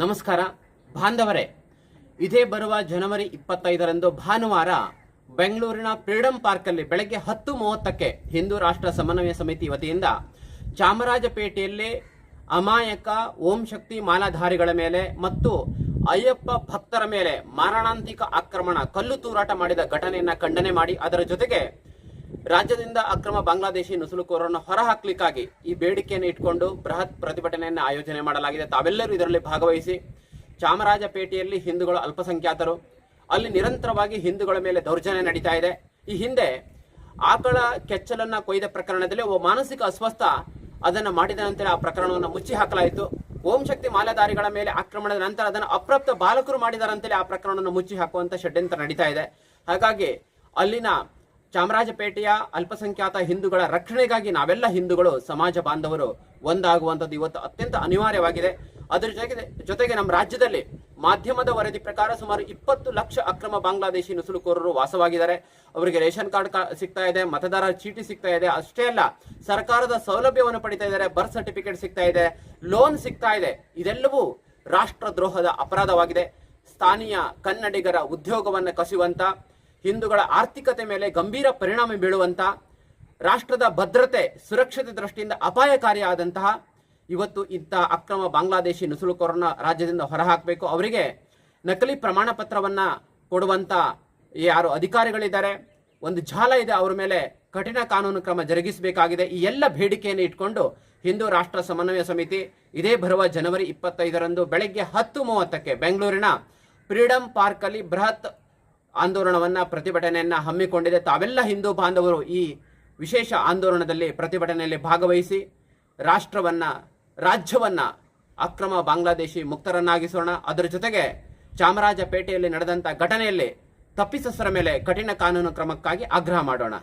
ನಮಸ್ಕಾರ ಬಾಂಧವರೇ, ಇದೇ ಬರುವ ಜನವರಿ 25ರಂದು ಭಾನುವಾರ ಬೆಂಗಳೂರಿನ ಫ್ರೀಡಂ ಪಾರ್ಕಲ್ಲಿ ಬೆಳಗ್ಗೆ 10:30ಕ್ಕೆ ಹಿಂದೂ ರಾಷ್ಟ್ರ ಸಮನ್ವಯ ಸಮಿತಿ ವತಿಯಿಂದ ಚಾಮರಾಜಪೇಟೆಯಲ್ಲಿ ಅಮಾಯಕ ಓಂ ಶಕ್ತಿ ಮಾಲಾಧಾರಿಗಳ ಮೇಲೆ ಮತ್ತು ಅಯ್ಯಪ್ಪ ಭಕ್ತರ ಮೇಲೆ ಮಾರಣಾಂತಿಕ ಆಕ್ರಮಣ ಕಲ್ಲು ತೂರಾಟ ಮಾಡಿದ ಘಟನೆಯನ್ನ ಖಂಡನೆ ಮಾಡಿ ಅದರ ಜೊತೆಗೆ ರಾಜ್ಯದಿಂದ ಅಕ್ರಮ ಬಾಂಗ್ಲಾದೇಶಿ ನುಸುಳುಕೋರರನ್ನು ಹೊರಹಾಕ್ಲಿಕ್ಕಾಗಿ ಈ ಬೇಡಿಕೆಯನ್ನು ಇಟ್ಕೊಂಡು ಬೃಹತ್ ಪ್ರತಿಭಟನೆಯನ್ನು ಆಯೋಜನೆ ಮಾಡಲಾಗಿದೆ. ತಾವೆಲ್ಲರೂ ಇದರಲ್ಲಿ ಭಾಗವಹಿಸಿ. ಚಾಮರಾಜಪೇಟೆಯಲ್ಲಿ ಹಿಂದೂಗಳು ಅಲ್ಪಸಂಖ್ಯಾತರು, ಅಲ್ಲಿ ನಿರಂತರವಾಗಿ ಹಿಂದೂಗಳ ಮೇಲೆ ದೌರ್ಜನ್ಯ ನಡೀತಾ ಇದೆ. ಈ ಹಿಂದೆ ಆಕಳ ಕೆಚ್ಚಲನ್ನ ಕೊಯ್ದ ಪ್ರಕರಣದಲ್ಲಿ ಒಬ್ಬ ಮಾನಸಿಕ ಅಸ್ವಸ್ಥ ಅದನ್ನು ಮಾಡಿದ ನಂತರ ಆ ಪ್ರಕರಣವನ್ನು ಮುಚ್ಚಿ ಹಾಕಲಾಯಿತು. ಓಂ ಶಕ್ತಿ ಮಾಲಾಧಾರಿಗಳ ಮೇಲೆ ಆಕ್ರಮಣದ ನಂತರ ಅದನ್ನು ಅಪ್ರಾಪ್ತ ಬಾಲಕರು ಮಾಡಿದಾರಂತಲೇ ಆ ಪ್ರಕರಣವನ್ನು ಮುಚ್ಚಿ ಹಾಕುವಂತ ಷಡ್ಯಂತ್ರ ನಡೀತಾ ಇದೆ. ಹಾಗಾಗಿ ಅಲ್ಲಿನ ಚಾಮರಾಜಪೇಟೆಯ ಅಲ್ಪಸಂಖ್ಯಾತ ಹಿಂದೂಗಳ ರಕ್ಷಣೆಗಾಗಿ ನಾವೆಲ್ಲ ಹಿಂದೂಗಳು ಸಮಾಜ ಬಾಂಧವರು ಒಂದಾಗುವಂಥದ್ದು ಇವತ್ತು ಅತ್ಯಂತ ಅನಿವಾರ್ಯವಾಗಿದೆ. ಅದರ ಜೊತೆಗೆ ನಮ್ಮ ರಾಜ್ಯದಲ್ಲಿ ಮಾಧ್ಯಮದ ವರದಿ ಪ್ರಕಾರ ಸುಮಾರು 20 ಲಕ್ಷ ಅಕ್ರಮ ಬಾಂಗ್ಲಾದೇಶಿ ನುಸುಳುಕೋರರು ವಾಸವಾಗಿದ್ದಾರೆ. ಅವರಿಗೆ ರೇಷನ್ ಕಾರ್ಡ್ ಸಿಗ್ತಾ ಇದೆ, ಮತದಾರ ಚೀಟಿ ಸಿಗ್ತಾ ಇದೆ. ಅಷ್ಟೇ ಅಲ್ಲ, ಸರ್ಕಾರದ ಸೌಲಭ್ಯವನ್ನು ಪಡಿತಾ ಇದ್ದಾರೆ, ಬರ್ತ್ ಸರ್ಟಿಫಿಕೇಟ್ ಸಿಗ್ತಾ ಇದೆ, ಲೋನ್ ಸಿಗ್ತಾ ಇದೆ. ಇದೆಲ್ಲವೂ ರಾಷ್ಟ್ರದ್ರೋಹದ ಅಪರಾಧವಾಗಿದೆ. ಸ್ಥಾನೀಯ ಕನ್ನಡಿಗರ ಉದ್ಯೋಗವನ್ನು ಕಸಿಯುವಂತ, ಹಿಂದೂಗಳ ಆರ್ಥಿಕತೆ ಮೇಲೆ ಗಂಭೀರ ಪರಿಣಾಮ ಬೀಳುವಂತ, ರಾಷ್ಟ್ರದ ಭದ್ರತೆ ಸುರಕ್ಷತೆ ದೃಷ್ಟಿಯಿಂದ ಅಪಾಯಕಾರಿಯಾದಂತಹ ಇವತ್ತು ಇಂಥ ಅಕ್ರಮ ಬಾಂಗ್ಲಾದೇಶಿ ನುಸುಳುಕೋರನ್ನ ರಾಜ್ಯದಿಂದ ಹೊರಹಾಕಬೇಕು. ಅವರಿಗೆ ನಕಲಿ ಪ್ರಮಾಣ ಪತ್ರವನ್ನ ಕೊಡುವಂತ ಯಾರು ಅಧಿಕಾರಿಗಳಿದ್ದಾರೆ, ಒಂದು ಜಾಲ ಇದೆ, ಅವರ ಮೇಲೆ ಕಠಿಣ ಕಾನೂನು ಕ್ರಮ ಜರುಗಿಸಬೇಕಾಗಿದೆ. ಈ ಎಲ್ಲ ಬೇಡಿಕೆಯನ್ನು ಇಟ್ಕೊಂಡು ಹಿಂದೂ ರಾಷ್ಟ್ರ ಸಮನ್ವಯ ಸಮಿತಿ ಇದೇ ಬರುವ ಜನವರಿ 25ರಂದು ಬೆಳಗ್ಗೆ 10:30ಕ್ಕೆ ಬೆಂಗಳೂರಿನ ಫ್ರೀಡಂ ಪಾರ್ಕ್ ಅಲ್ಲಿ ಬೃಹತ್ ಆಂದೋಲನವನ್ನ ಪ್ರತಿಭಟನೆಯನ್ನ ಹಮ್ಮಿಕೊಂಡಿದೆ. ತಾವೆಲ್ಲ ಹಿಂದೂ ಬಾಂಧವರು ಈ ವಿಶೇಷ ಆಂದೋಲನದಲ್ಲಿ ಪ್ರತಿಭಟನೆಯಲ್ಲಿ ಭಾಗವಹಿಸಿ ರಾಜ್ಯವನ್ನ ಅಕ್ರಮ ಬಾಂಗ್ಲಾದೇಶಿ ಮುಕ್ತರನ್ನಾಗಿಸೋಣ. ಅದರ ಜೊತೆಗೆ ಚಾಮರಾಜಪೇಟೆಯಲ್ಲಿ ನಡೆದಂತ ಘಟನೆಯಲ್ಲಿ ತಪ್ಪಿತಸ್ಥರ ಮೇಲೆ ಕಠಿಣ ಕಾನೂನು ಕ್ರಮಕ್ಕಾಗಿ ಆಗ್ರಹ ಮಾಡೋಣ.